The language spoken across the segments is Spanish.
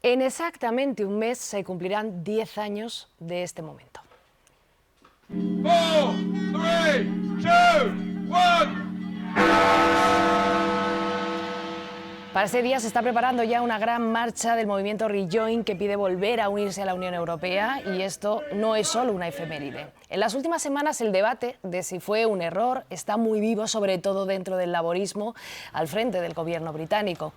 En exactamente un mes se cumplirán 10 años de este momento. 4, 3, 2, 1. Para ese día se está preparando ya una gran marcha del movimiento Rejoin que pide volver a unirse a la Unión Europea, y esto no es solo una efeméride. En las últimas semanas el debate de si fue un error está muy vivo, sobre todo dentro del laborismo al frente del gobierno británico.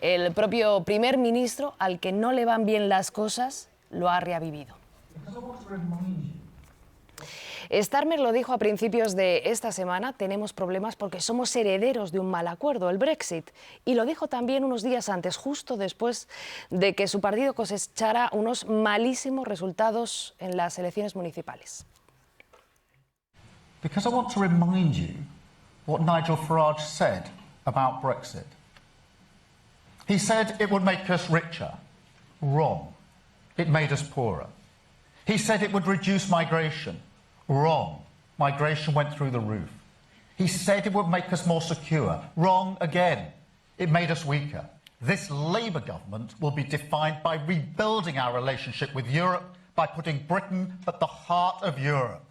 El propio primer ministro, al que no le van bien las cosas, lo ha reavivido. Starmer lo dijo a principios de esta semana: tenemos problemas porque somos herederos de un mal acuerdo, el Brexit. Y lo dijo también unos días antes, justo después de que su partido cosechara unos malísimos resultados en las elecciones municipales. Because I want to remind you what Nigel Farage said about Brexit. He said it would make us richer. Wrong. It made us poorer. He said it would reduce migration. Wrong. Migration went through the roof. He said it would make us more secure. Wrong again. It made us weaker. This Labour government will be defined by rebuilding our relationship with Europe, by putting Britain at the heart of Europe.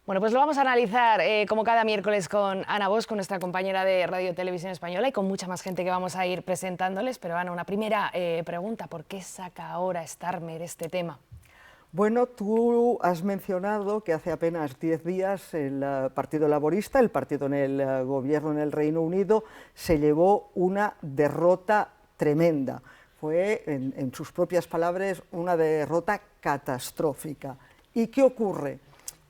Bueno, pues lo vamos a analizar como cada miércoles con Ana Bosco, nuestra compañera de Radio Televisión Española, y con mucha más gente que vamos a ir presentándoles. Pero Ana, una primera pregunta: ¿por qué saca ahora Starmer este tema? Bueno, tú has mencionado que hace apenas 10 días el Partido Laborista, el partido en el gobierno en el Reino Unido, se llevó una derrota tremenda. Fue, en sus propias palabras, una derrota catastrófica. ¿Y qué ocurre?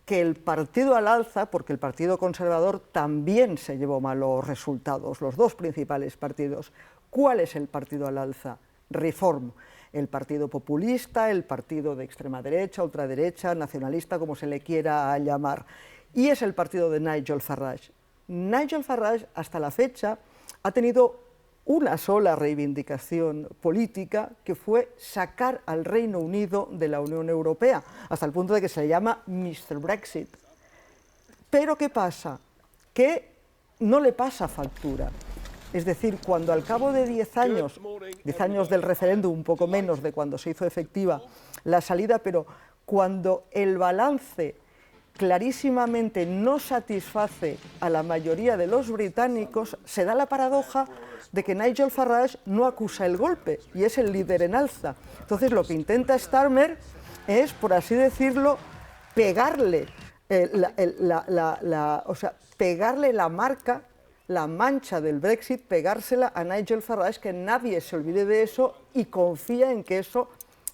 Que el partido al alza, porque el Partido Conservador también se llevó malos resultados, los dos principales partidos. ¿Cuál es el partido al alza? Reform. El partido populista, el partido de extrema derecha, ultraderecha, nacionalista, como se le quiera llamar. Y es el partido de Nigel Farage. Nigel Farage, hasta la fecha, ha tenido una sola reivindicación política, que fue sacar al Reino Unido de la Unión Europea, hasta el punto de que se le llama Mr. Brexit. Pero ¿qué pasa? Que no le pasa factura. Es decir, cuando al cabo de 10 años del referéndum, un poco menos de cuando se hizo efectiva la salida, pero cuando el balance clarísimamente no satisface a la mayoría de los británicos, se da la paradoja de que Nigel Farage no acusa el golpe y es el líder en alza. Entonces lo que intenta Starmer es, por así decirlo, pegarle pegarle la marca, la mancha del Brexit, pegársela a Nigel Farage, que nadie se olvide de eso y confía en que eso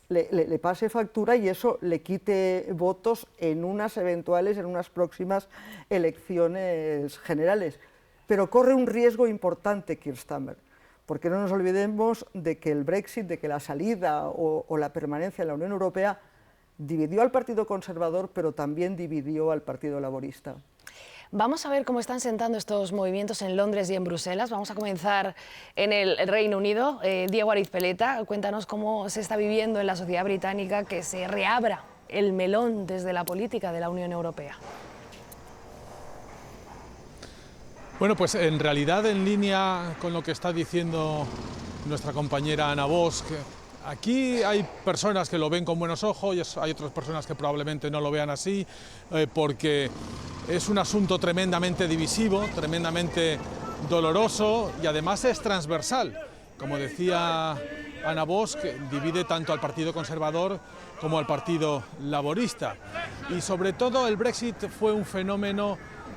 le pase factura y eso le quite votos en unas próximas elecciones generales. Pero corre un riesgo importante Keir Starmer, porque no nos olvidemos de que el Brexit, de que la salida o la permanencia en la Unión Europea dividió al Partido Conservador, pero también dividió al Partido Laborista. Vamos a ver cómo están sentando estos movimientos en Londres y en Bruselas. Vamos a comenzar en el Reino Unido. Diego Arizpeleta, cuéntanos cómo se está viviendo en la sociedad británica que se reabra el melón desde la política de la Unión Europea. Bueno, pues en realidad, en línea con lo que está diciendo nuestra compañera Ana Bosch, aquí hay personas que lo ven con buenos ojos y hay otras personas que probablemente no lo vean así, porque es un asunto tremendamente divisivo, tremendamente doloroso y además es transversal. Como decía Ana Bosch, divide tanto al Partido Conservador como al Partido Laborista. Y sobre todo el Brexit fue un fenómeno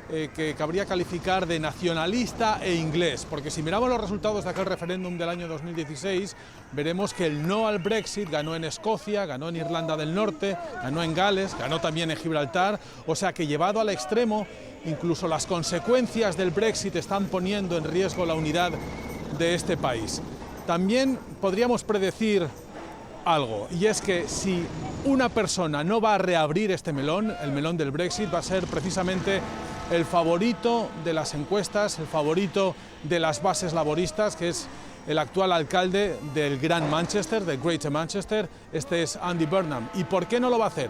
que cabría calificar de nacionalista e inglés, porque si miramos los resultados de aquel referéndum del año 2016, veremos que el no al Brexit ganó en Escocia, ganó en Irlanda del Norte, ganó en Gales, ganó también en Gibraltar, o sea que llevado al extremo, incluso las consecuencias del Brexit están poniendo en riesgo la unidad de este país. También podríamos predecir algo, y es que si una persona no va a reabrir este melón, el melón del Brexit, va a ser precisamente el favorito de las encuestas, el favorito de las bases laboristas, que es el actual alcalde del Gran Manchester, del Greater Manchester, este es Andy Burnham. ¿Y por qué no lo va a hacer?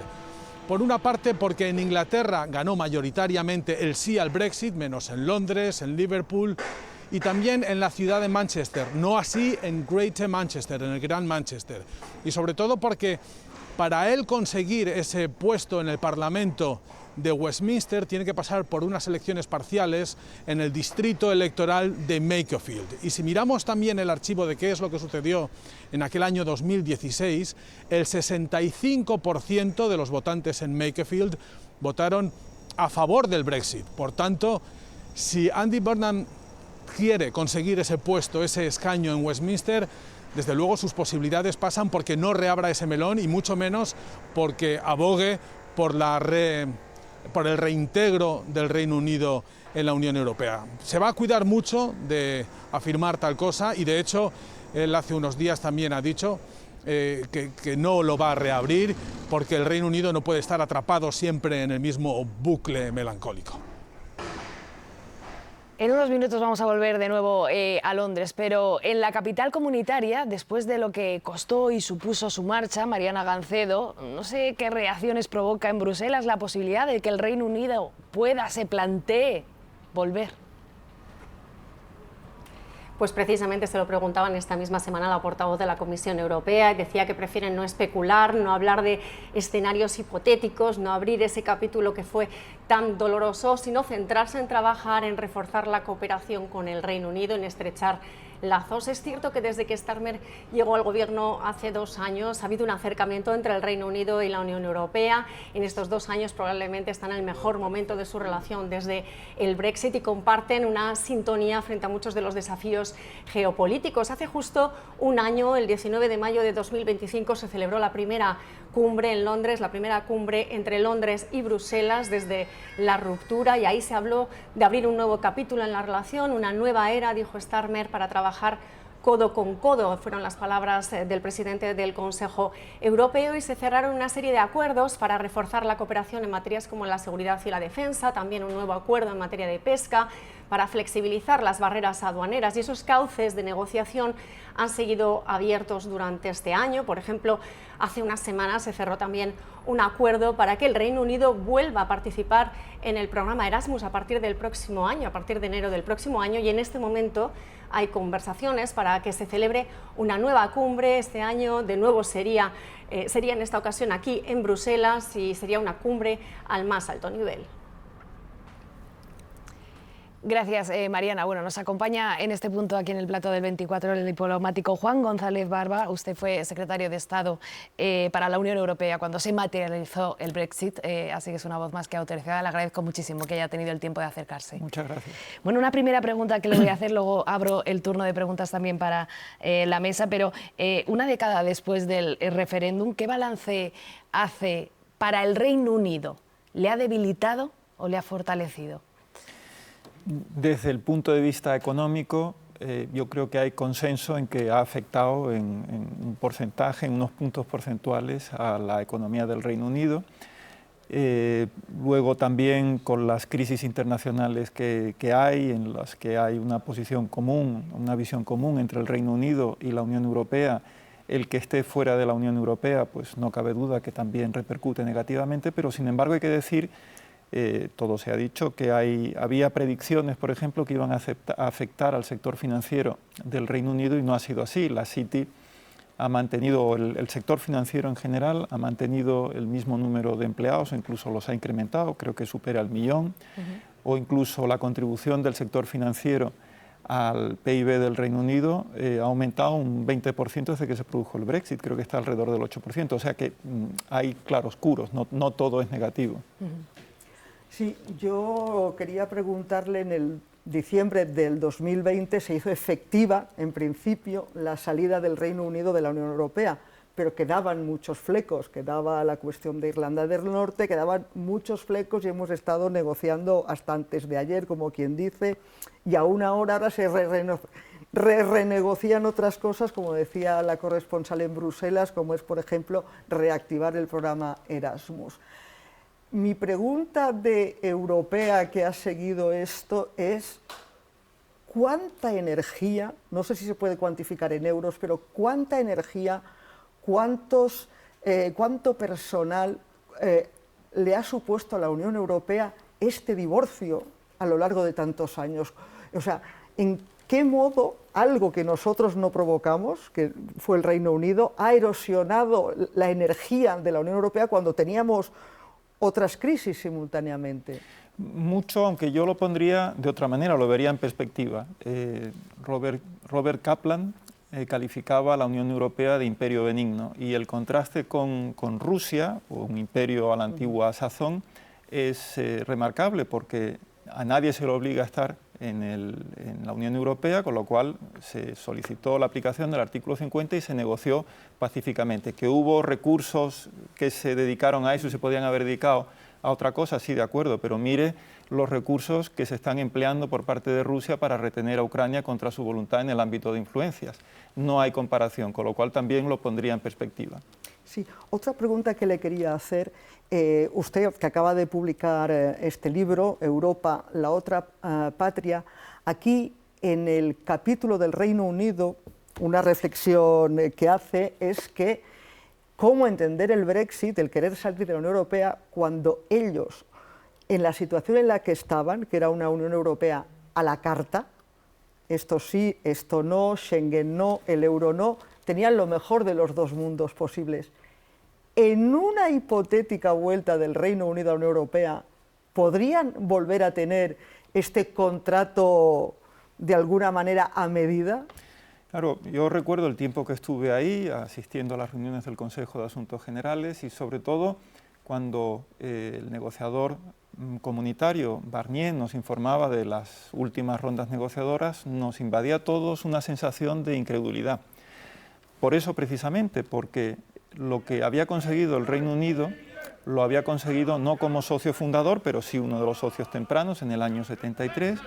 Por una parte, porque en Inglaterra ganó mayoritariamente el sí al Brexit, menos en Londres, en Liverpool, y también en la ciudad de Manchester, no así en Greater Manchester, en el Gran Manchester. Y sobre todo porque para él conseguir ese puesto en el Parlamento de Westminster tiene que pasar por unas elecciones parciales en el distrito electoral de Makerfield. Y si miramos también el archivo de qué es lo que sucedió en aquel año 2016, el 65% de los votantes en Makerfield votaron a favor del Brexit. Por tanto, si Andy Burnham quiere conseguir ese puesto, ese escaño en Westminster, desde luego sus posibilidades pasan porque no reabra ese melón y mucho menos porque abogue por el reintegro del Reino Unido en la Unión Europea. Se va a cuidar mucho de afirmar tal cosa y de hecho él hace unos días también ha dicho que no lo va a reabrir porque el Reino Unido no puede estar atrapado siempre en el mismo bucle melancólico. En unos minutos vamos a volver de nuevo a Londres, pero en la capital comunitaria, después de lo que costó y supuso su marcha, Mariana Gancedo, no sé qué reacciones provoca en Bruselas la posibilidad de que el Reino Unido se plantee volver. Pues precisamente se lo preguntaban esta misma semana la portavoz de la Comisión Europea y decía que prefieren no especular, no hablar de escenarios hipotéticos, no abrir ese capítulo que fue tan doloroso, sino centrarse en trabajar, en reforzar la cooperación con el Reino Unido, en estrechar lazos. Es cierto que desde que Starmer llegó al gobierno hace 2 años ha habido un acercamiento entre el Reino Unido y la Unión Europea. En estos 2 años probablemente están en el mejor momento de su relación desde el Brexit y comparten una sintonía frente a muchos de los desafíos geopolíticos. Hace justo un año, el 19 de mayo de 2025, se celebró la primera cumbre en Londres, la primera cumbre entre Londres y Bruselas desde la ruptura, y ahí se habló de abrir un nuevo capítulo en la relación, una nueva era, dijo Starmer, para trabajar codo con codo, fueron las palabras del presidente del Consejo Europeo, y se cerraron una serie de acuerdos para reforzar la cooperación en materias como la seguridad y la defensa, también un nuevo acuerdo en materia de pesca para flexibilizar las barreras aduaneras, y esos cauces de negociación han seguido abiertos durante este año. Por ejemplo, hace unas semanas se cerró también un acuerdo para que el Reino Unido vuelva a participar en el programa Erasmus a partir del próximo año, a partir de enero del próximo año, y en este momento hay conversaciones para que se celebre una nueva cumbre este año. De nuevo sería en esta ocasión aquí en Bruselas, y sería una cumbre al más alto nivel. Gracias, Mariana. Bueno, nos acompaña en este punto aquí en el plato del 24 el diplomático Juan González Barba. Usted fue secretario de Estado para la Unión Europea cuando se materializó el Brexit, así que es una voz más que autorizada. Le agradezco muchísimo que haya tenido el tiempo de acercarse. Muchas gracias. Bueno, una primera pregunta que le voy a hacer, luego abro el turno de preguntas también para la mesa, pero una década después del referéndum, ¿qué balance hace para el Reino Unido? ¿Le ha debilitado o le ha fortalecido? Desde el punto de vista económico, yo creo que hay consenso en que ha afectado en un porcentaje, en unos puntos porcentuales a la economía del Reino Unido. Luego también con las crisis internacionales que hay, en las que hay una posición común, una visión común entre el Reino Unido y la Unión Europea, el que esté fuera de la Unión Europea, pues no cabe duda que también repercute negativamente, pero sin embargo hay que decir, todo se ha dicho, que había predicciones, por ejemplo, que iban a afectar al sector financiero del Reino Unido y no ha sido así. La City ha mantenido, el sector financiero en general ha mantenido el mismo número de empleados, o incluso los ha incrementado, creo que supera el 1.000.000, o incluso la contribución del sector financiero al PIB del Reino Unido ha aumentado un 20% desde que se produjo el Brexit, creo que está alrededor del 8%, o sea que hay claroscuros, no todo es negativo. Sí, yo quería preguntarle, en el diciembre del 2020 se hizo efectiva, en principio, la salida del Reino Unido de la Unión Europea, pero quedaban muchos flecos, quedaba la cuestión de Irlanda del Norte, quedaban muchos flecos y hemos estado negociando hasta antes de ayer, como quien dice, y aún ahora se renegocian otras cosas, como decía la corresponsal en Bruselas, como es, por ejemplo, reactivar el programa Erasmus. Mi pregunta de europea que ha seguido esto es ¿cuánta energía, no sé si se puede cuantificar en euros, pero cuánta energía, cuánto personal le ha supuesto a la Unión Europea este divorcio a lo largo de tantos años? O sea, ¿en qué modo algo que nosotros no provocamos, que fue el Reino Unido, ha erosionado la energía de la Unión Europea cuando teníamos otras crisis simultáneamente? Mucho, aunque yo lo pondría de otra manera, lo vería en perspectiva. Robert Kaplan calificaba a la Unión Europea de imperio benigno, y el contraste con Rusia, un imperio a la antigua sazón, es remarcable, porque a nadie se le obliga a estar en la Unión Europea, con lo cual se solicitó la aplicación del artículo 50 y se negoció pacíficamente. Que hubo recursos que se dedicaron a eso y se podían haber dedicado a otra cosa, sí, de acuerdo, pero mire los recursos que se están empleando por parte de Rusia para retener a Ucrania contra su voluntad en el ámbito de influencias. No hay comparación, con lo cual también lo pondría en perspectiva. Sí, otra pregunta que le quería hacer, usted que acaba de publicar este libro, Europa, la otra patria, aquí en el capítulo del Reino Unido, una reflexión que hace es que cómo entender el Brexit, el querer salir de la Unión Europea, cuando ellos, en la situación en la que estaban, que era una Unión Europea a la carta, esto sí, esto no, Schengen no, el euro no, tenían lo mejor de los dos mundos posibles. En una hipotética vuelta del Reino Unido a la Unión Europea, ¿podrían volver a tener este contrato de alguna manera a medida? Claro, yo recuerdo el tiempo que estuve ahí asistiendo a las reuniones del Consejo de Asuntos Generales, y sobre todo cuando el negociador comunitario Barnier nos informaba de las últimas rondas negociadoras, nos invadía a todos una sensación de incredulidad. Por eso precisamente, porque lo que había conseguido el Reino Unido lo había conseguido no como socio fundador, pero sí uno de los socios tempranos en el año 73,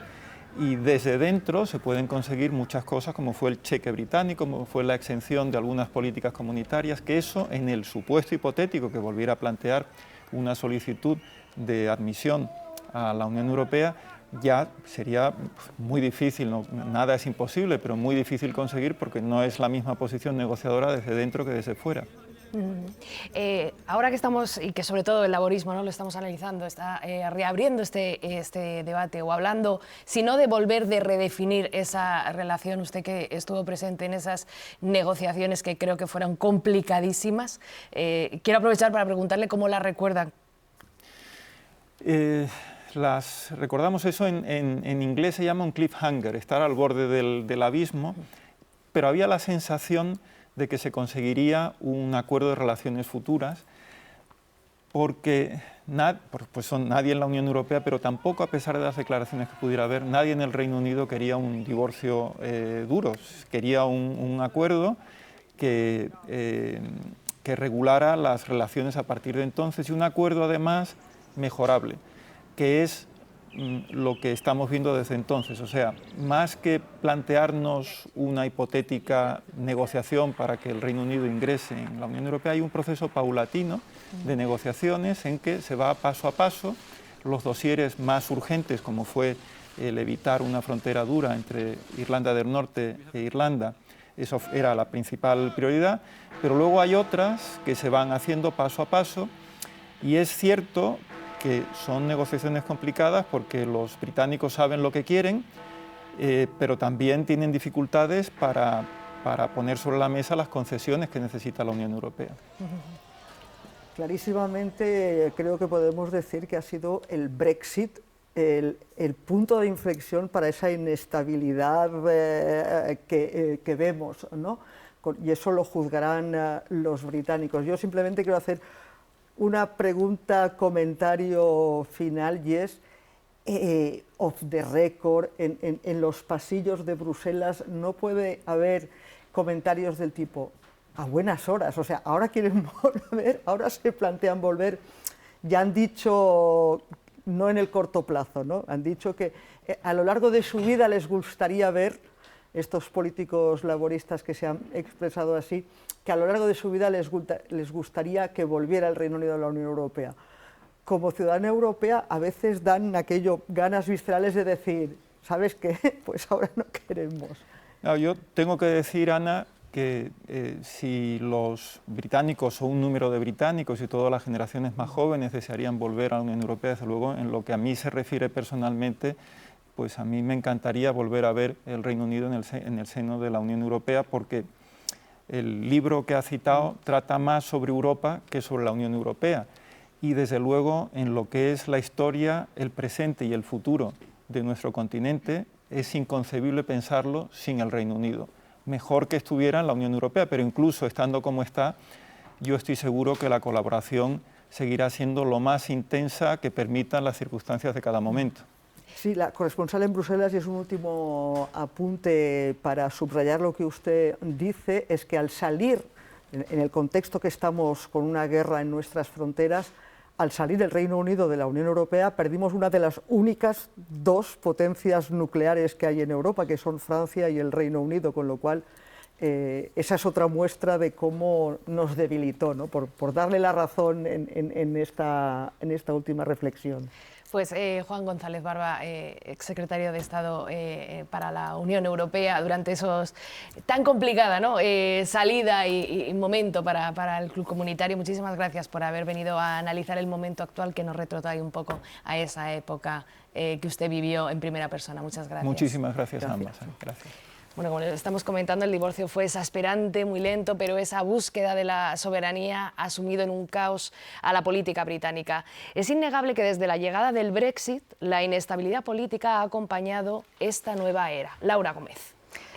y desde dentro se pueden conseguir muchas cosas, como fue el cheque británico, como fue la exención de algunas políticas comunitarias, que eso, en el supuesto hipotético que volviera a plantear una solicitud de admisión a la Unión Europea, ya sería muy difícil, nada es imposible, pero muy difícil conseguir, porque no es la misma posición negociadora desde dentro que desde fuera. Ahora que estamos, y que sobre todo el laborismo, ¿no?, lo estamos analizando, está reabriendo este debate, o hablando, si no de volver, de redefinir esa relación, usted que estuvo presente en esas negociaciones que creo que fueron complicadísimas, quiero aprovechar para preguntarle cómo la recuerdan. Recordamos eso, en inglés se llama un cliffhanger, estar al borde del abismo, pero había la sensación de que se conseguiría un acuerdo de relaciones futuras, porque nadie en la Unión Europea, pero tampoco, a pesar de las declaraciones que pudiera haber, nadie en el Reino Unido quería un divorcio duro, quería un acuerdo que regulara las relaciones a partir de entonces, y un acuerdo además mejorable, que es lo que estamos viendo desde entonces. O sea, más que plantearnos una hipotética negociación para que el Reino Unido ingrese en la Unión Europea, hay un proceso paulatino de negociaciones en que se va paso a paso. Los dosieres más urgentes, como fue el evitar una frontera dura entre Irlanda del Norte e Irlanda, eso era la principal prioridad, pero luego hay otras que se van haciendo paso a paso, y es cierto que son negociaciones complicadas porque los británicos saben lo que quieren, pero también tienen dificultades para poner sobre la mesa las concesiones que necesita la Unión Europea. Clarísimamente creo que podemos decir que ha sido el Brexit el punto de inflexión para esa inestabilidad que vemos, ¿no? Y eso lo juzgarán los británicos. Yo simplemente quiero hacer una pregunta, comentario final, y es, off the record, en los pasillos de Bruselas no puede haber comentarios del tipo, a buenas horas, o sea, ahora quieren volver, ahora se plantean volver, ya han dicho, no en el corto plazo, ¿no? Han dicho que a lo largo de su vida les gustaría ver, estos políticos laboristas que se han expresado así, que a lo largo de su vida les gustaría que volviera el Reino Unido a la Unión Europea. Como ciudadana europea, a veces dan ganas viscerales de decir, ¿sabes qué? Pues ahora no queremos. No, yo tengo que decir, Ana, que si los británicos, o un número de británicos y todas las generaciones más jóvenes desearían volver a la Unión Europea, desde luego, en lo que a mí se refiere personalmente, pues a mí me encantaría volver a ver el Reino Unido en el seno de la Unión Europea, porque el libro que ha citado trata más sobre Europa que sobre la Unión Europea. Y desde luego, en lo que es la historia, el presente y el futuro de nuestro continente, es inconcebible pensarlo sin el Reino Unido. Mejor que estuviera en la Unión Europea, pero incluso estando como está, yo estoy seguro que la colaboración seguirá siendo lo más intensa que permitan las circunstancias de cada momento. Sí, la corresponsal en Bruselas, y es un último apunte para subrayar lo que usted dice, es que al salir, en el contexto que estamos con una guerra en nuestras fronteras, al salir el Reino Unido de la Unión Europea, perdimos una de las únicas dos potencias nucleares que hay en Europa, que son Francia y el Reino Unido, con lo cual esa es otra muestra de cómo nos debilitó, ¿no? por darle la razón en esta última reflexión. Pues Juan González Barba, exsecretario de Estado para la Unión Europea, durante esos tan complicada, ¿no? Salida y momento para el club comunitario, muchísimas gracias por haber venido a analizar el momento actual, que nos retrotrae un poco a esa época que usted vivió en primera persona. Muchas gracias. Muchísimas gracias a ambas. Gracias. Bueno, como estamos comentando, el divorcio fue exasperante, muy lento, pero esa búsqueda de la soberanía ha sumido en un caos a la política británica. Es innegable que desde la llegada del Brexit, la inestabilidad política ha acompañado esta nueva era. Laura Gómez.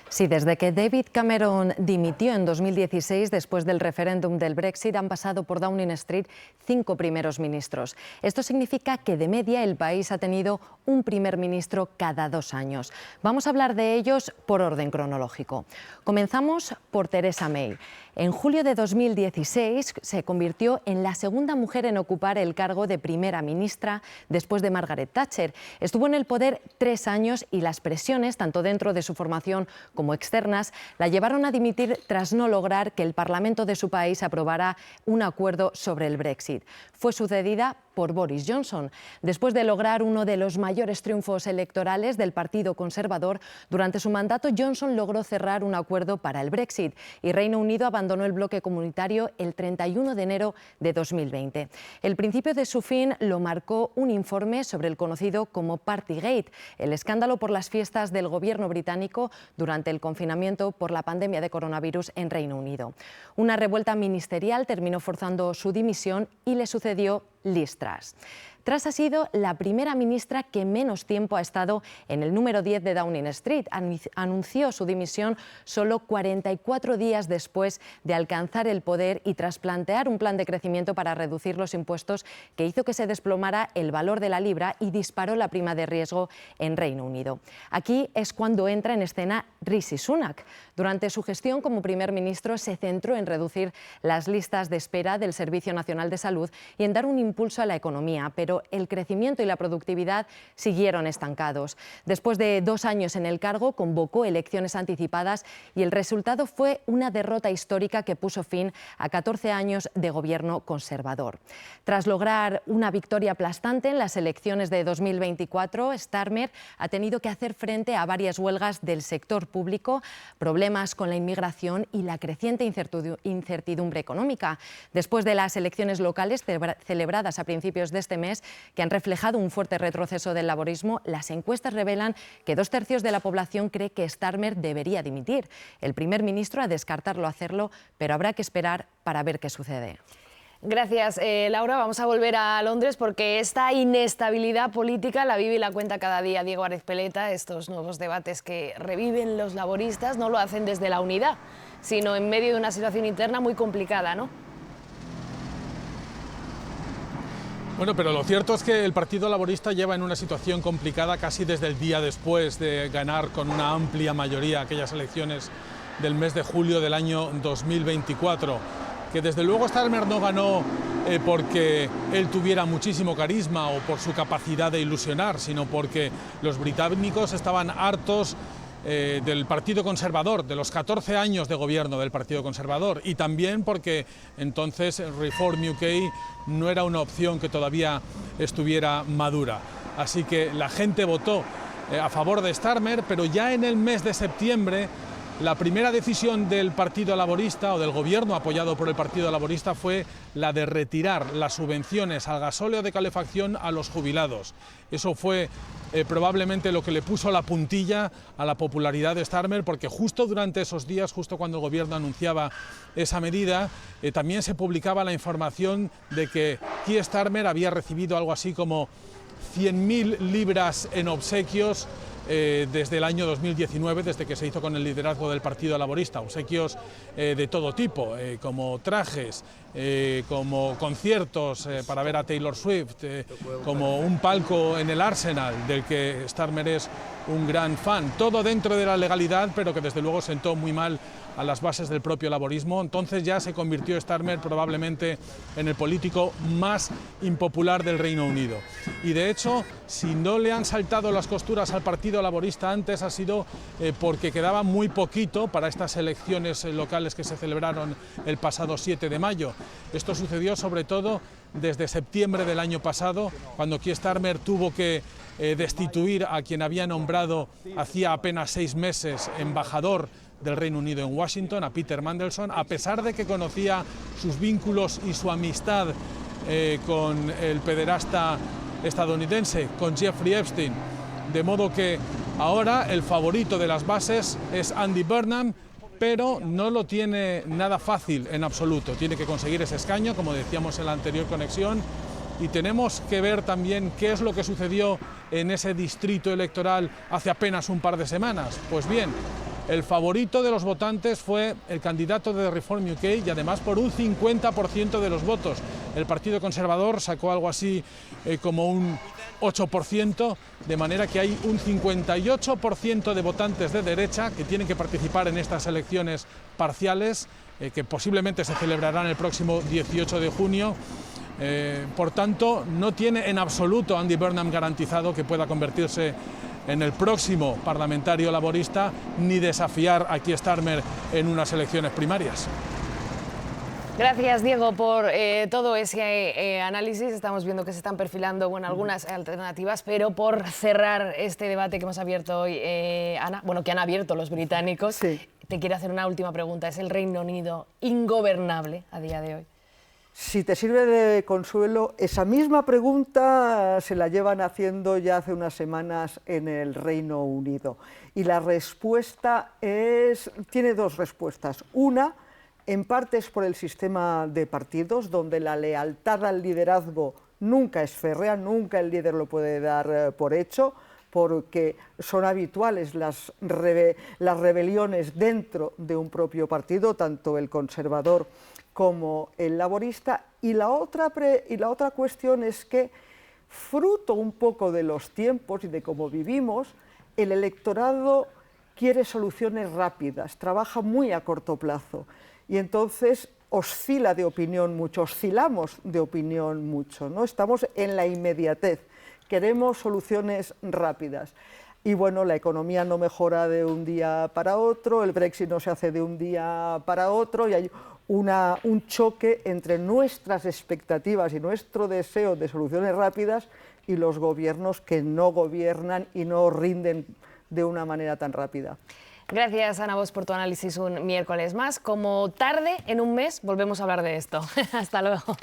Sí, desde que David Cameron dimitió en 2016 después del referéndum del Brexit, han pasado por Downing Street 5 primeros ministros. Esto significa que de media el país ha tenido un primer ministro cada 2 años. Vamos a hablar de ellos por orden cronológico. Comenzamos por Theresa May. En julio de 2016 se convirtió en la segunda mujer en ocupar el cargo de primera ministra después de Margaret Thatcher. Estuvo en el poder 3 años y las presiones, tanto dentro de su formación como externas, la llevaron a dimitir tras no lograr que el Parlamento de su país aprobara un acuerdo sobre el Brexit. Fue sucedida por Boris Johnson. Después de lograr uno de los mayores triunfos electorales del Partido Conservador, durante su mandato Johnson logró cerrar un acuerdo para el Brexit y Reino Unido abandonó el bloque comunitario el 31 de enero de 2020. El principio de su fin lo marcó un informe sobre el conocido como Partygate, el escándalo por las fiestas del gobierno británico durante el confinamiento por la pandemia de coronavirus en Reino Unido. Una revuelta ministerial terminó forzando su dimisión y le sucedió Liz Truss. Truss ha sido la primera ministra que menos tiempo ha estado en el número 10 de Downing Street. Anunció su dimisión solo 44 días después de alcanzar el poder y tras plantear un plan de crecimiento para reducir los impuestos que hizo que se desplomara el valor de la libra y disparó la prima de riesgo en Reino Unido. Aquí es cuando entra en escena Rishi Sunak. Durante su gestión como primer ministro se centró en reducir las listas de espera del Servicio Nacional de Salud y en dar un impulso a la economía, pero el crecimiento y la productividad siguieron estancados. Después de 2 años en el cargo, convocó elecciones anticipadas y el resultado fue una derrota histórica que puso fin a 14 años de gobierno conservador. Tras lograr una victoria aplastante en las elecciones de 2024, Starmer ha tenido que hacer frente a varias huelgas del sector público, problemas con la inmigración y la creciente incertidumbre económica. Después de las elecciones locales celebradas a principios de este mes, que han reflejado un fuerte retroceso del laborismo, las encuestas revelan que 2/3 de la población cree que Starmer debería dimitir. El primer ministro ha descartado hacerlo, pero habrá que esperar para ver qué sucede. Gracias, Laura. Vamos a volver a Londres porque esta inestabilidad política la vive y la cuenta cada día Diego Arezpeleta. Estos nuevos debates que reviven los laboristas no lo hacen desde la unidad, sino en medio de una situación interna muy complicada, ¿no? Bueno, pero lo cierto es que el Partido Laborista lleva en una situación complicada casi desde el día después de ganar con una amplia mayoría aquellas elecciones del mes de julio del año 2024. Que desde luego Starmer no ganó porque él tuviera muchísimo carisma o por su capacidad de ilusionar, sino porque los británicos estaban hartos del Partido Conservador, de los 14 años de gobierno del Partido Conservador, y también porque entonces Reform UK no era una opción que todavía estuviera madura. Así que la gente votó a favor de Starmer, pero ya en el mes de septiembre La primera decisión del Partido Laborista o del gobierno apoyado por el Partido Laborista fue la de retirar las subvenciones al gasóleo de calefacción a los jubilados. Eso fue probablemente lo que le puso la puntilla a la popularidad de Starmer, porque justo durante esos días, justo cuando el gobierno anunciaba esa medida, también se publicaba la información de que Keir Starmer había recibido algo así como 100.000 libras en obsequios desde el año 2019, desde que se hizo con el liderazgo del Partido Laborista, obsequios de todo tipo, como trajes, como conciertos para ver a Taylor Swift, como un palco en el Arsenal, del que Starmer es un gran fan, todo dentro de la legalidad, pero que desde luego sentó muy mal a las bases del propio laborismo. Entonces ya se convirtió Starmer probablemente en el político más impopular del Reino Unido. Y de hecho, si no le han saltado las costuras al Partido Laborista antes, ha sido porque quedaba muy poquito para estas elecciones locales que se celebraron el pasado 7 de mayo. Esto sucedió sobre todo desde septiembre del año pasado, cuando Keir Starmer tuvo que destituir a quien había nombrado hacía apenas 6 meses embajador del Reino Unido en Washington, a Peter Mandelson, a pesar de que conocía sus vínculos y su amistad con el pederasta estadounidense, con Jeffrey Epstein. De modo que ahora el favorito de las bases es Andy Burnham, pero no lo tiene nada fácil en absoluto. Tiene que conseguir ese escaño, como decíamos en la anterior conexión, y tenemos que ver también qué es lo que sucedió en ese distrito electoral hace apenas un par de semanas. Pues bien, el favorito de los votantes fue el candidato de Reform UK, y además por un 50% de los votos. El Partido Conservador sacó algo así como un 8%, de manera que hay un 58% de votantes de derecha que tienen que participar en estas elecciones parciales, que posiblemente se celebrarán el próximo 18 de junio. Por tanto, no tiene en absoluto Andy Burnham garantizado que pueda convertirse en el próximo parlamentario laborista, ni desafiar a Keir Starmer en unas elecciones primarias. Gracias, Diego, por todo ese análisis. Estamos viendo que se están perfilando algunas alternativas, pero por cerrar este debate que hemos abierto hoy, Ana, que han abierto los británicos, sí. Te quiero hacer una última pregunta. ¿Es el Reino Unido ingobernable a día de hoy? Si te sirve de consuelo, esa misma pregunta se la llevan haciendo ya hace unas semanas en el Reino Unido. Y la respuesta tiene dos respuestas. Una, en parte es por el sistema de partidos, donde la lealtad al liderazgo nunca es férrea, nunca el líder lo puede dar por hecho, porque son habituales las rebeliones dentro de un propio partido, tanto el conservador como el laborista. Y la otra cuestión es que, fruto un poco de los tiempos y de cómo vivimos, el electorado quiere soluciones rápidas, trabaja muy a corto plazo, y entonces oscila de opinión mucho, oscilamos de opinión mucho, ¿no? Estamos en la inmediatez, queremos soluciones rápidas. Y bueno, la economía no mejora de un día para otro, el Brexit no se hace de un día para otro, y hay un choque entre nuestras expectativas y nuestro deseo de soluciones rápidas y los gobiernos que no gobiernan y no rinden de una manera tan rápida. Gracias, Ana Bosch, por tu análisis un miércoles más. Como tarde, en un mes, volvemos a hablar de esto. Hasta luego.